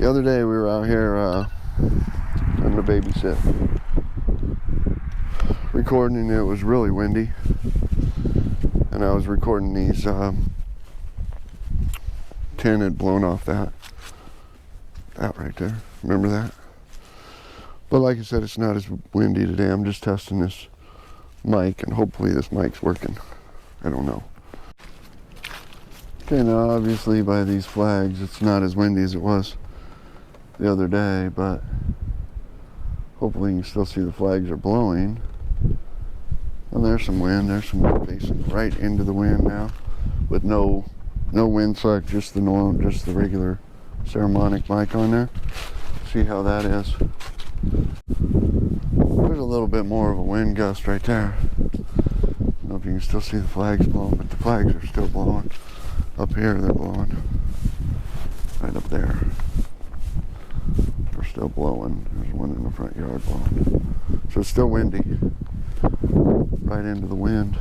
The other day we were out here trying to babysit, recording. It was really windy, and I was recording these 10 had blown off that right there. Remember that? But like I said, it's not as windy today. I'm just testing this mic, and hopefully this mic's working. I don't know. Okay, now obviously by these flags it's not as windy as it was the other day, but hopefully you can still see the flags are blowing. And there's some wind. There's some wind facing right into the wind now, with no windsock, just the regular Saramonic mic on there. See how that is. There's a little bit more of a wind gust right there. I don't know if you can still see the flags blowing, but the flags are still blowing. Up here they're blowing. Right up there. They're still blowing. There's one in the front yard blowing. So it's still windy. Right into the wind.